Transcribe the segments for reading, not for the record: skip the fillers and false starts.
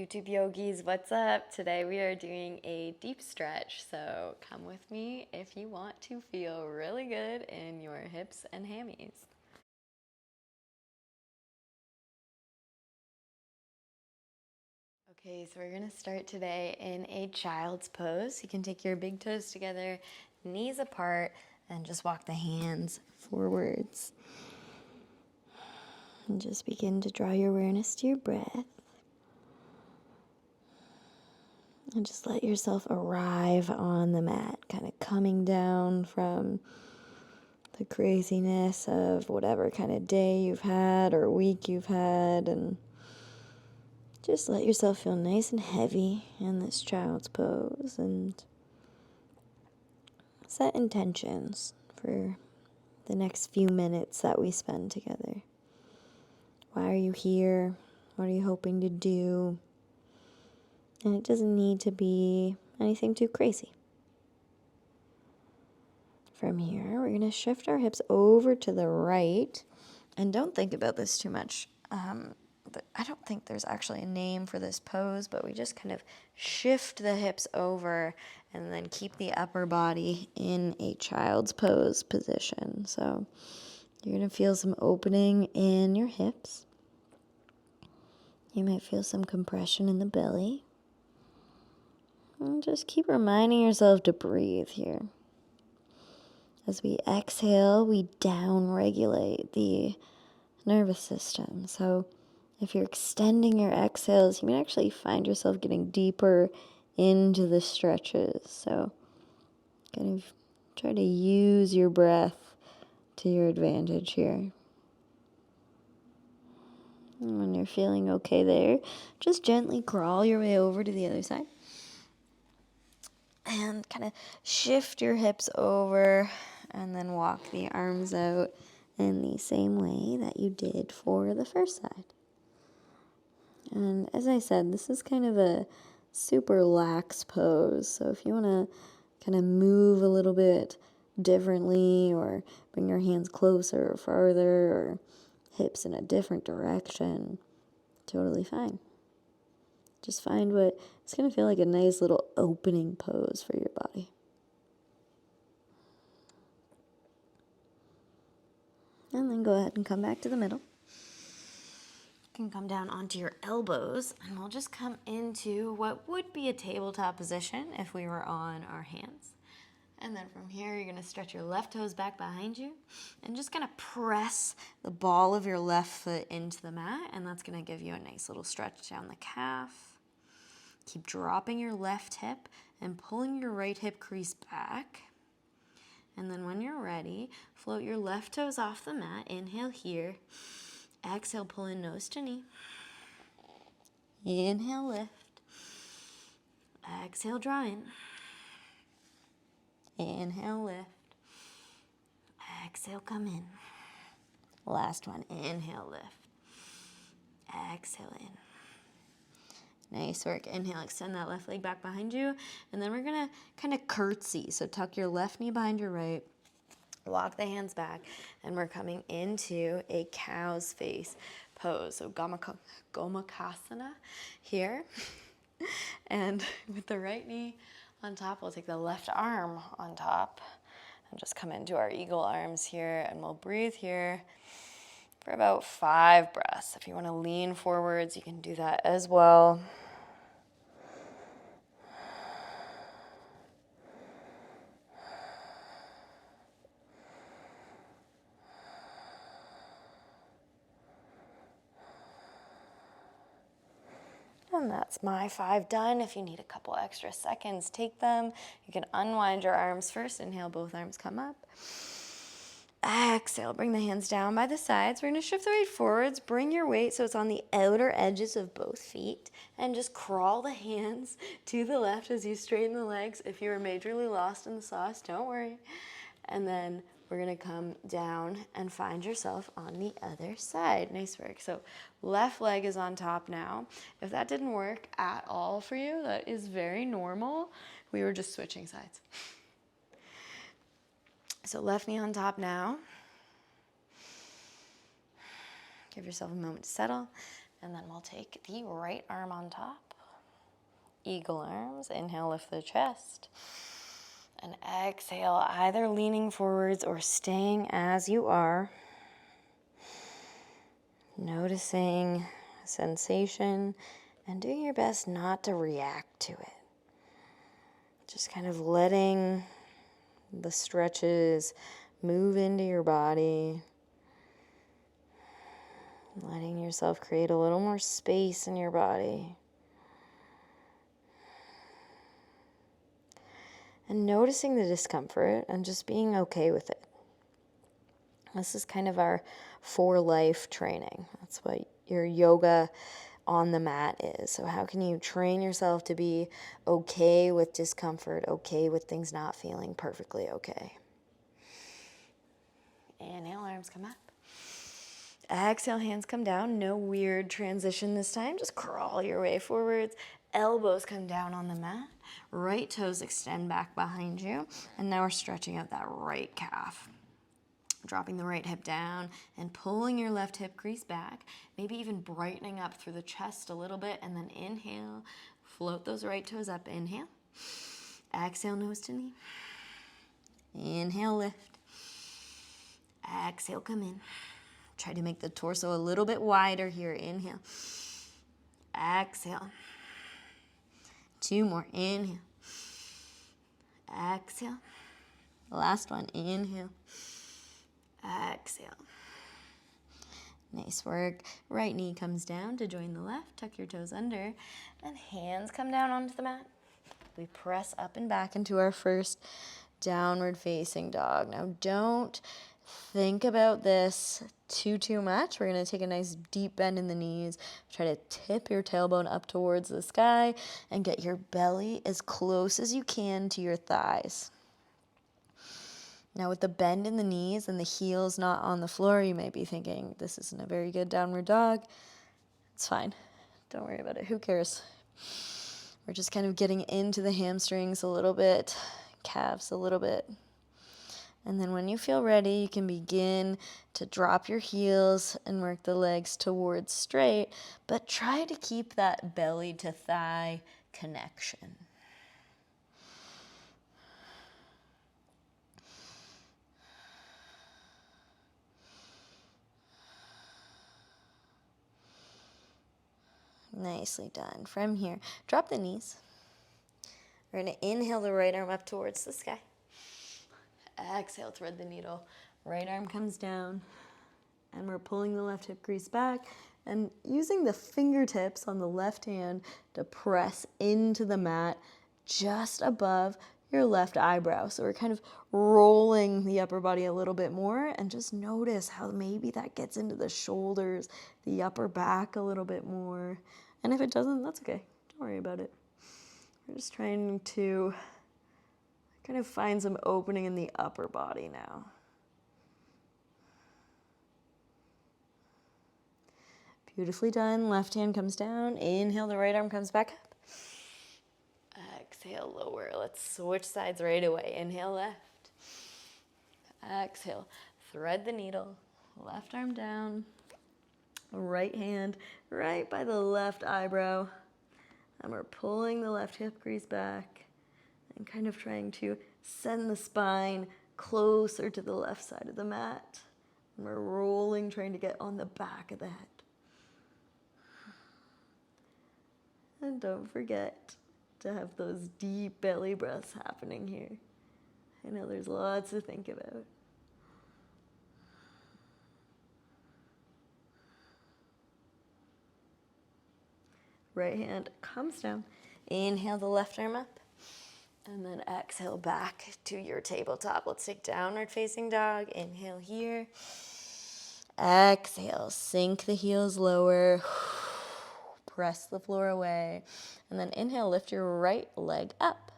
YouTube yogis, what's up? Today we are doing a deep stretch, so come with me if you want to feel really good in your hips and hammies. Okay, so we're gonna start today in a child's pose. You can take your big toes together, knees apart, and just walk the hands forwards. And just begin to draw your awareness to your breath. And just let yourself arrive on the mat, kind of coming down from the craziness of whatever kind of day you've had or week you've had, and just let yourself feel nice and heavy in this child's pose and set intentions for the next few minutes that we spend together. Why are you here? What are you hoping to do? And it doesn't need to be anything too crazy. From here, we're going to shift our hips over to the right. And don't think about this too much. I don't think there's actually a name for this pose, but we just kind of shift the hips over and then keep the upper body in a child's pose position. So you're going to feel some opening in your hips. You might feel some compression in the belly. And just keep reminding yourself to breathe here. As we exhale, we down-regulate the nervous system. So if you're extending your exhales, you may actually find yourself getting deeper into the stretches. So kind of try to use your breath to your advantage here. And when you're feeling okay there, just gently crawl your way over to the other side. And kind of shift your hips over and then walk the arms out in the same way that you did for the first side. And as I said, this is kind of a super lax pose. So if you want to kind of move a little bit differently or bring your hands closer or farther or hips in a different direction, totally fine. Just find what it's going to feel like a nice little opening pose for your body. And then go ahead and come back to the middle. You can come down onto your elbows, and we'll just come into what would be a tabletop position if we were on our hands. And then from here, you're going to stretch your left toes back behind you and just kind of press the ball of your left foot into the mat, and that's going to give you a nice little stretch down the calf. Keep dropping your left hip and pulling your right hip crease back. And then when you're ready, float your left toes off the mat. Inhale here. Exhale, pull in nose to knee. Inhale, lift. Exhale, draw in. Inhale, lift. Exhale, come in. Last one. Inhale, lift. Exhale, in. Nice work. Inhale, extend that left leg back behind you. And then we're going to kind of curtsy. So tuck your left knee behind your right. Walk the hands back. And we're coming into a cow's face pose. So Gomukhasana here. And with the right knee on top, we'll take the left arm on top. And just come into our eagle arms here. And we'll breathe here for about 5 breaths. If you want to lean forwards, you can do that as well. And that's my 5 done. If you need a couple extra seconds, take them. You can unwind your arms first. Inhale, both arms come up. Exhale, bring the hands down by the sides. We're going to shift the weight forwards. Bring your weight so it's on the outer edges of both feet. And just crawl the hands to the left as you straighten the legs. If you were majorly lost in the sauce, don't worry. And then we're going to come down and find yourself on the other side. Nice work. So left leg is on top now. If that didn't work at all for you, that is very normal. We were just switching sides. So left knee on top now. Give yourself a moment to settle. And then we'll take the right arm on top. Eagle arms. Inhale, lift the chest. And exhale, either leaning forwards or staying as you are. Noticing sensation and doing your best not to react to it. Just kind of letting the stretches move into your body. Letting yourself create a little more space in your body. And noticing the discomfort and just being okay with it. This is kind of our for life training. That's what your yoga on the mat is. So how can you train yourself to be okay with discomfort, okay with things not feeling perfectly okay? Inhale, arms come up. Exhale, hands come down. No weird transition this time. Just crawl your way forwards. Elbows come down on the mat. Right toes extend back behind you. And now we're stretching out that right calf. Dropping the right hip down and pulling your left hip crease back. Maybe even brightening up through the chest a little bit. And then inhale. Float those right toes up. Inhale. Exhale, nose to knee. Inhale, lift. Exhale, come in. Try to make the torso a little bit wider here. Inhale. Exhale. 2 more. Inhale. Exhale. Last one. Inhale. Exhale. Nice work. Right knee comes down to join the left. Tuck your toes under. And hands come down onto the mat. We press up and back into our first downward facing dog. Now don't think about this too much. We're going to take a nice deep bend in the knees. Try to tip your tailbone up towards the sky and get your belly as close as you can to your thighs. Now with the bend in the knees and the heels not on the floor, you might be thinking, this isn't a very good downward dog. It's fine. Don't worry about it. Who cares? We're just kind of getting into the hamstrings a little bit, calves a little bit. And then when you feel ready, you can begin to drop your heels and work the legs towards straight, but try to keep that belly to thigh connection. Nicely done. From here, drop the knees. We're going to inhale the right arm up towards the sky. Exhale, thread the needle. Right arm comes down. And we're pulling the left hip crease back and using the fingertips on the left hand to press into the mat just above your left eyebrow. So we're kind of rolling the upper body a little bit more, and just notice how maybe that gets into the shoulders, the upper back a little bit more. And if it doesn't, that's okay. Don't worry about it. We're just trying to kind of find some opening in the upper body now. Beautifully done. Left hand comes down. Inhale, the right arm comes back up. Exhale, lower. Let's switch sides right away. Inhale, left. Exhale, thread the needle. Left arm down. Right hand right by the left eyebrow. And we're pulling the left hip crease back and kind of trying to send the spine closer to the left side of the mat. And we're rolling, trying to get on the back of the head. And don't forget to have those deep belly breaths happening here. I know there's lots to think about. Right hand comes down. Inhale the left arm up. And then exhale back to your tabletop. Let's take downward facing dog. Inhale here. Exhale, sink the heels lower. Press the floor away. And then inhale, lift your right leg up.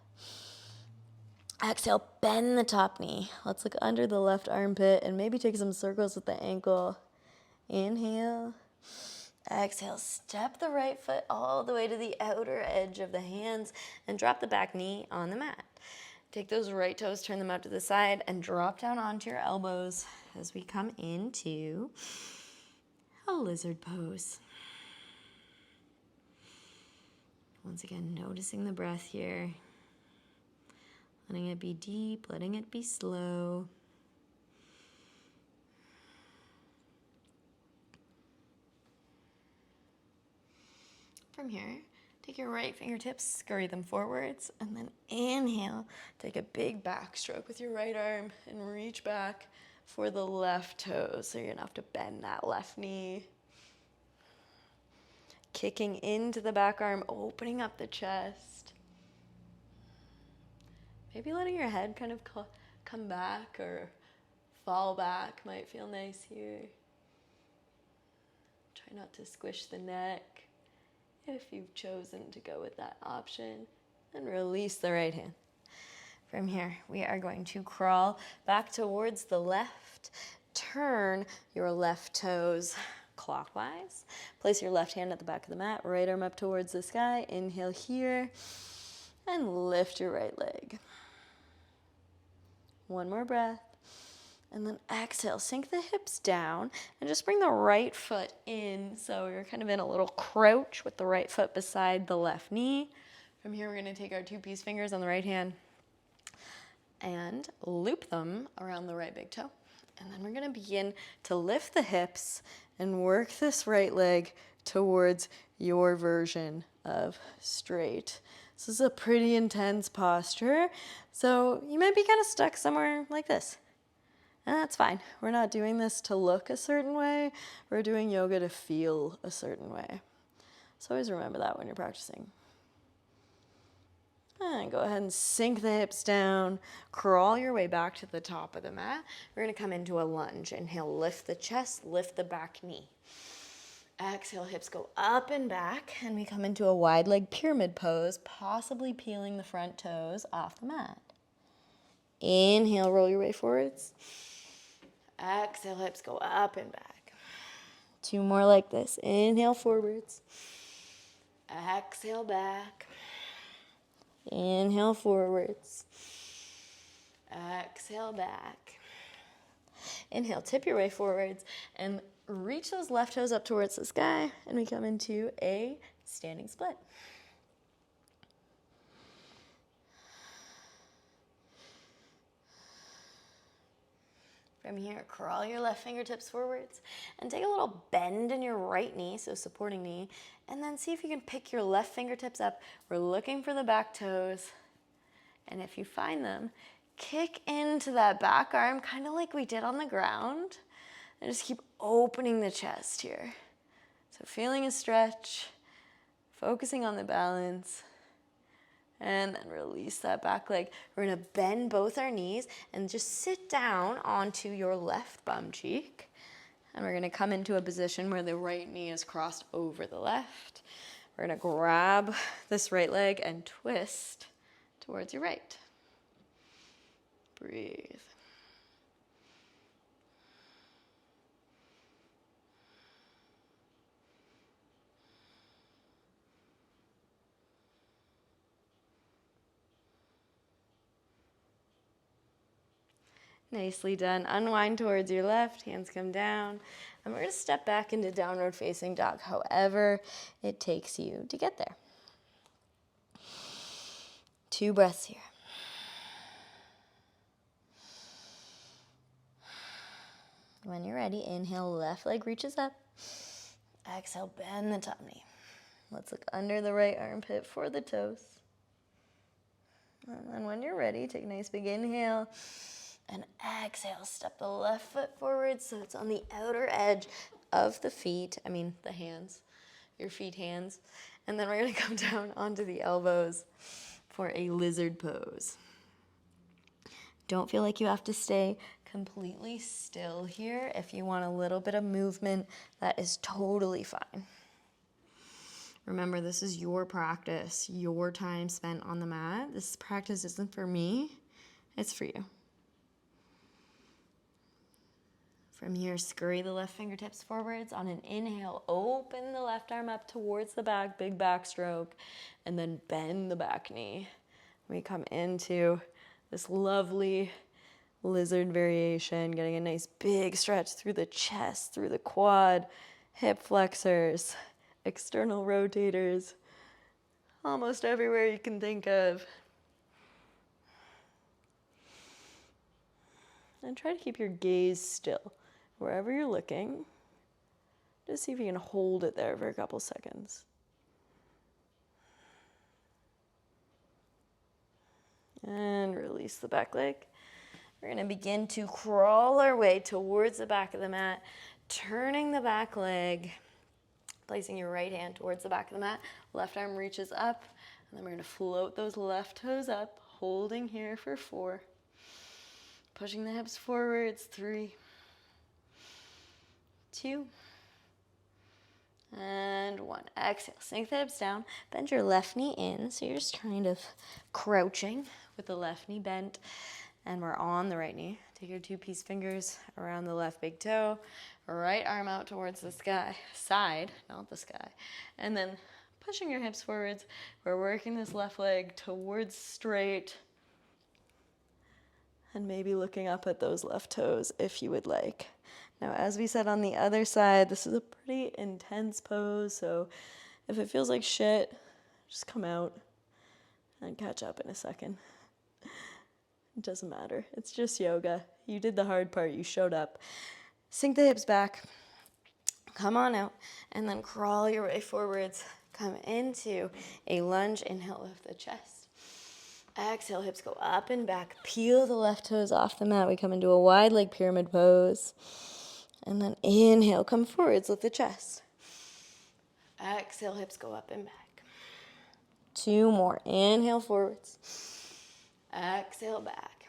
Exhale, bend the top knee. Let's look under the left armpit and maybe take some circles with the ankle. Inhale. Exhale, step the right foot all the way to the outer edge of the hands and drop the back knee on the mat. Take those right toes, turn them out to the side, and drop down onto your elbows as we come into a lizard pose. Once again, noticing the breath here. Letting it be deep, letting it be slow. From here, take your right fingertips, scurry them forwards, and then inhale. Take a big backstroke with your right arm and reach back for the left toes. So you're gonna have to bend that left knee. Kicking into the back arm, opening up the chest. Maybe letting your head kind of come back or fall back might feel nice here. Try not to squish the neck. If you've chosen to go with that option, and release the right hand. From here, we are going to crawl back towards the left. Turn your left toes clockwise. Place your left hand at the back of the mat, right arm up towards the sky. Inhale here, and lift your right leg. One more breath. And then exhale, sink the hips down and just bring the right foot in. So you're kind of in a little crouch with the right foot beside the left knee. From here, we're going to take our 2 peace fingers on the right hand and loop them around the right big toe. And then we're going to begin to lift the hips and work this right leg towards your version of straight. This is a pretty intense posture. So you might be kind of stuck somewhere like this. And that's fine. We're not doing this to look a certain way. We're doing yoga to feel a certain way. So always remember that when you're practicing. And go ahead and sink the hips down. Crawl your way back to the top of the mat. We're going to come into a lunge. Inhale, lift the chest, lift the back knee. Exhale, hips go up and back. And we come into a wide leg pyramid pose, possibly peeling the front toes off the mat. Inhale, roll your way forwards. Exhale, hips go up and back. 2 more like this. Inhale, forwards. Exhale, back. Inhale, forwards. Exhale, back. Inhale, tip your way forwards and reach those left toes up towards the sky. And we come into a standing split. From here, crawl your left fingertips forwards and take a little bend in your right knee, so supporting knee, and then see if you can pick your left fingertips up. We're looking for the back toes, and if you find them, kick into that back arm, kind of like we did on the ground, and just keep opening the chest here. So feeling a stretch, focusing on the balance, and then release that back leg. We're gonna bend both our knees and just sit down onto your left bum cheek. And we're gonna come into a position where the right knee is crossed over the left. We're gonna grab this right leg and twist towards your right. Breathe. Nicely done. Unwind towards your left, hands come down. And we're going to step back into downward facing dog, however it takes you to get there. 2 breaths here. When you're ready, inhale, left leg reaches up. Exhale, bend the top knee. Let's look under the right armpit for the toes. And then when you're ready, take a nice big inhale. And exhale, step the left foot forward so it's on the outer edge of the feet. The hands, your feet, hands. And then we're going to come down onto the elbows for a lizard pose. Don't feel like you have to stay completely still here. If you want a little bit of movement, that is totally fine. Remember, this is your practice, your time spent on the mat. This practice isn't for me, it's for you. From here, scurry the left fingertips forwards. On an inhale, open the left arm up towards the back, big backstroke, and then bend the back knee. We come into this lovely lizard variation, getting a nice big stretch through the chest, through the quad, hip flexors, external rotators, almost everywhere you can think of. And try to keep your gaze still. Wherever you're looking, just see if you can hold it there for a couple seconds. And release the back leg. We're going to begin to crawl our way towards the back of the mat, turning the back leg, placing your right hand towards the back of the mat. Left arm reaches up, and then we're going to float those left toes up, holding here for 4. Pushing the hips forwards, 3, 2, and 1. Exhale, sink the hips down, bend your left knee in, so you're just kind of crouching with the left knee bent, and we're on the right knee. Take your 2-piece fingers around the left big toe, right arm out towards the side, not the sky, and then pushing your hips forwards. We're working this left leg towards straight, and maybe looking up at those left toes if you would like. Now, as we said on the other side, this is a pretty intense pose, so if it feels like shit, just come out and catch up in a second. It doesn't matter. It's just yoga. You did the hard part. You showed up. Sink the hips back. Come on out, and then crawl your way forwards. Come into a lunge. Inhale, lift the chest. Exhale, hips go up and back. Peel the left toes off the mat. We come into a wide leg pyramid pose. And then inhale, come forwards, lift the chest. Exhale, hips go up and back. 2 more. Inhale, forwards. Exhale, back.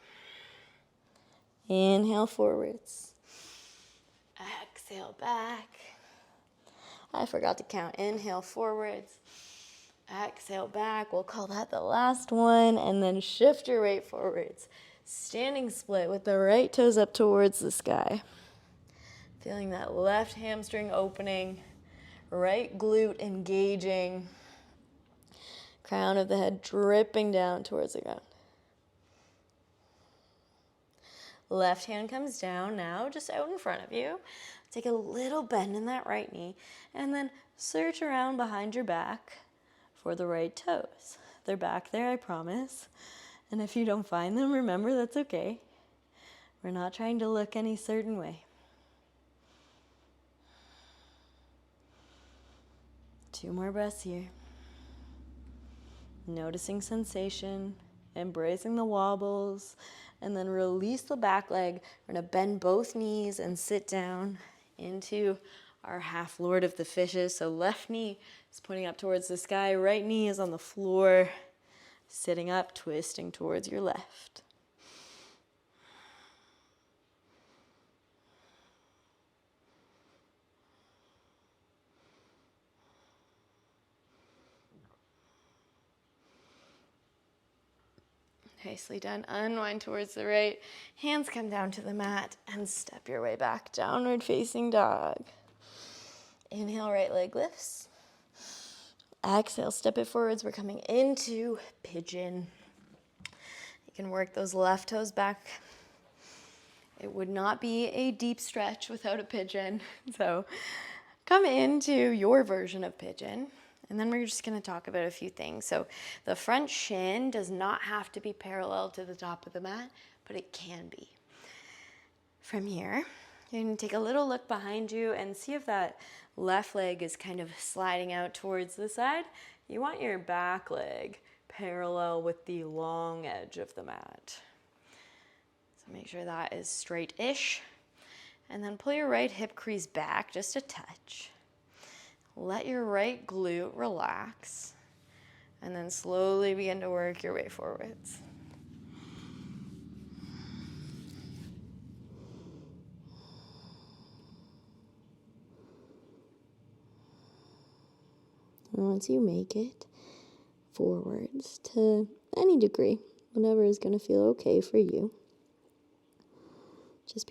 Inhale, forwards. Exhale, back. I forgot to count. Inhale, forwards. Exhale, back. We'll call that the last one. And then shift your weight forwards. Standing split with the right toes up towards the sky. Feeling that left hamstring opening, right glute engaging, crown of the head dripping down towards the ground. Left hand comes down now, just out in front of you. Take a little bend in that right knee, and then search around behind your back for the right toes. They're back there, I promise. And if you don't find them, remember, that's okay. We're not trying to look any certain way. 2 more breaths here. Noticing sensation, embracing the wobbles, and then release the back leg. We're going to bend both knees and sit down into our half Lord of the Fishes. So left knee is pointing up towards the sky, right knee is on the floor, sitting up, twisting towards your left. Nicely done. Unwind towards the right. Hands come down to the mat and step your way back. Downward facing dog. Inhale, right leg lifts. Exhale, step it forwards. We're coming into pigeon. You can work those left toes back. It would not be a deep stretch without a pigeon. So come into your version of pigeon. And then we're just going to talk about a few things. So the front shin does not have to be parallel to the top of the mat, but it can be. From here, you can take a little look behind you and see if that left leg is kind of sliding out towards the side. You want your back leg parallel with the long edge of the mat. So make sure that is straight-ish. And then pull your right hip crease back just a touch. Let your right glute relax, and then slowly begin to work your way forwards. And once you make it forwards to any degree, whatever is going to feel okay for you, just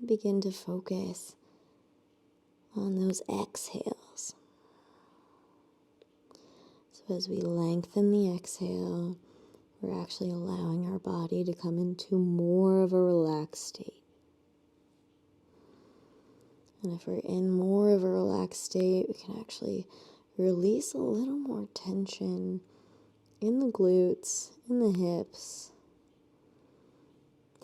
begin to focus on those exhales. So as we lengthen the exhale, we're actually allowing our body to come into more of a relaxed state. And if we're in more of a relaxed state, we can actually release a little more tension in the glutes, in the hips,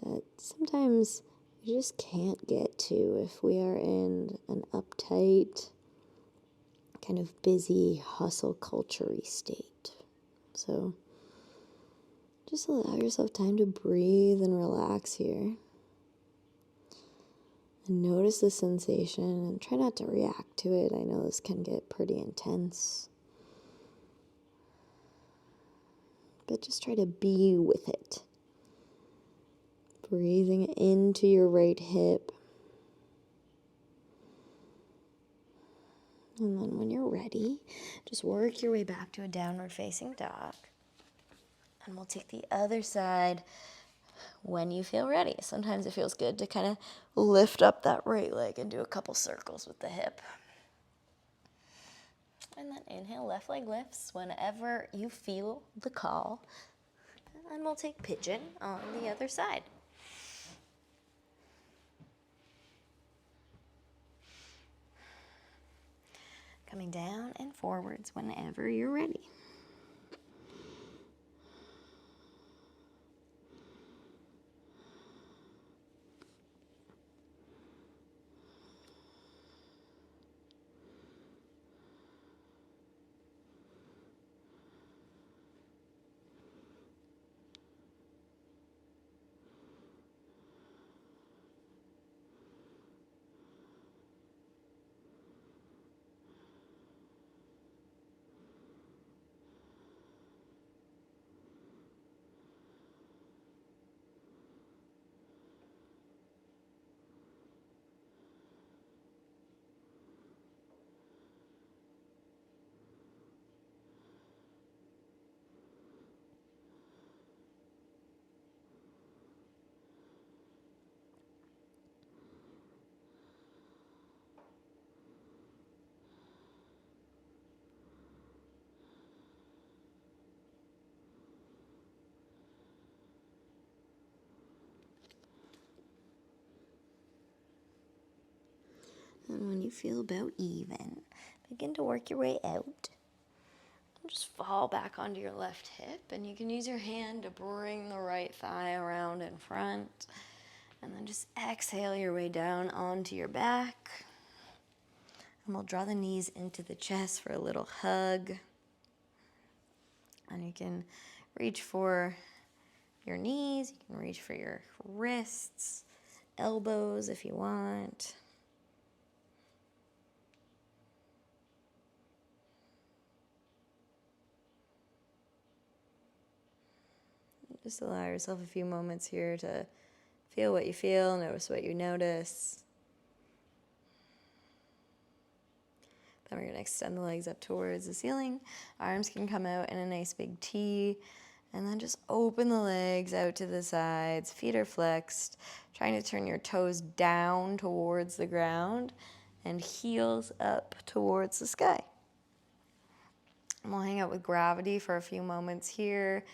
that sometimes we just can't get to if we are in an uptight, kind of busy, hustle culture-y state. So just allow yourself time to breathe and relax here. And notice the sensation and try not to react to it. I know this can get pretty intense. But just try to be with it. Breathing into your right hip. And then when you're ready, just work your way back to a downward facing dog. And we'll take the other side when you feel ready. Sometimes it feels good to kind of lift up that right leg and do a couple circles with the hip. And then inhale, left leg lifts whenever you feel the call. And we'll take pigeon on the other side. Coming down and forwards whenever you're ready. And when you feel about even, begin to work your way out. And just fall back onto your left hip, and you can use your hand to bring the right thigh around in front. And then just exhale your way down onto your back. And we'll draw the knees into the chest for a little hug. And you can reach for your knees, you can reach for your wrists, elbows if you want. Just allow yourself a few moments here to feel what you feel, notice what you notice. Then we're going to extend the legs up towards the ceiling. Arms can come out in a nice big T. And then just open the legs out to the sides. Feet are flexed. Trying to turn your toes down towards the ground and heels up towards the sky. And we'll hang out with gravity for a few moments here.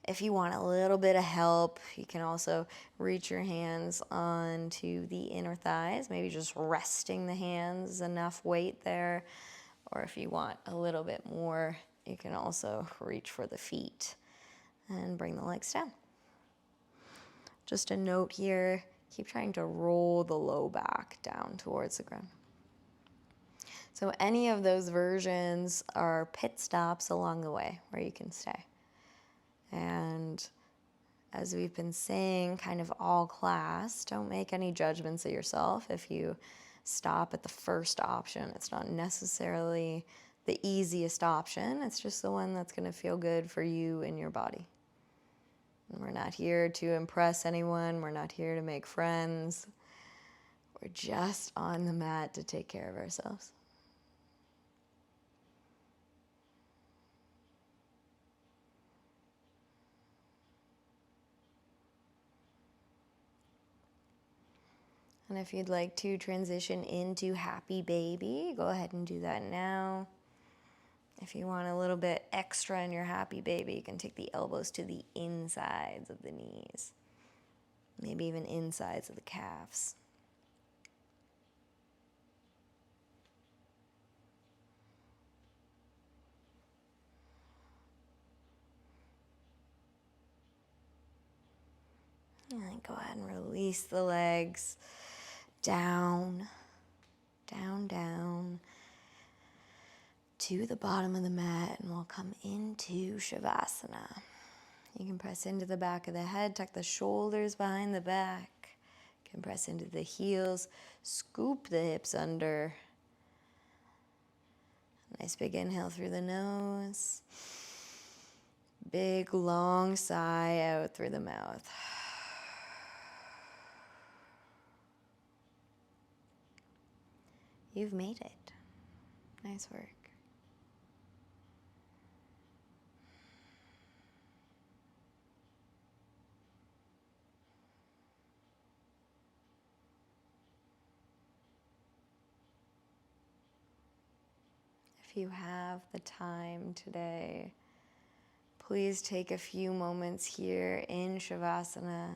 If you want a little bit of help, you can also reach your hands onto the inner thighs, maybe just resting the hands, enough weight there. Or if you want a little bit more, you can also reach for the feet and bring the legs down. Just a note here, keep trying to roll the low back down towards the ground. So any of those versions are pit stops along the way where you can stay. And as we've been saying kind of all class, don't make any judgments of yourself if you stop at the first option. It's not necessarily the easiest option. It's just the one that's going to feel good for you and your body. And we're not here to impress anyone. We're not here to make friends. We're just on the mat to take care of ourselves. And if you'd like to transition into happy baby, go ahead and do that now. If you want a little bit extra in your happy baby, you can take the elbows to the insides of the knees, maybe even insides of the calves. And then go ahead and release the legs down, down, down to the bottom of the mat, and we'll come into Savasana. You can press into the back of the head, tuck the shoulders behind the back. You can press into the heels, scoop the hips under. Nice big inhale through the nose. Big long sigh out through the mouth. You've made it. Nice work. If you have the time today, please take a few moments here in Savasana.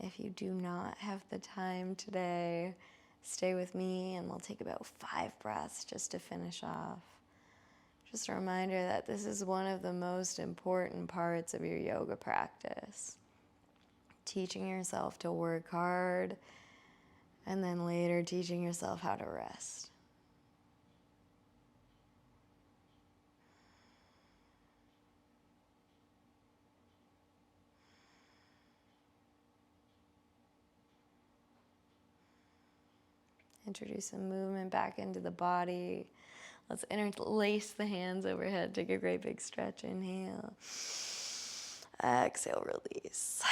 If you do not have the time today, stay with me and we'll take about 5 breaths just to finish off. Just a reminder that this is one of the most important parts of your yoga practice. Teaching yourself to work hard and then later teaching yourself how to rest. Introduce some movement back into the body. Let's interlace the hands overhead. Take a great big stretch. Inhale. Exhale, release.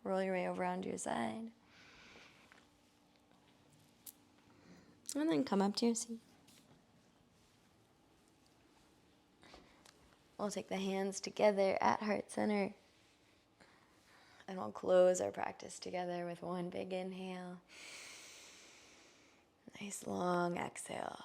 Roll your way over onto your side. And then come up to your seat. We'll take the hands together at heart center. And we'll close our practice together with one big inhale. Nice long exhale.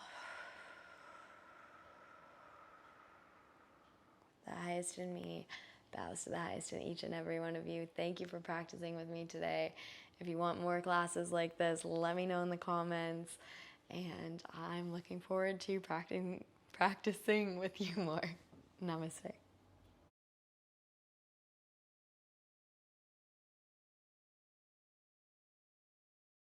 The highest in me bows to the highest in each and every one of you. Thank you for practicing with me today. If you want more classes like this, let me know in the comments. And I'm looking forward to practicing with you more. Namaste.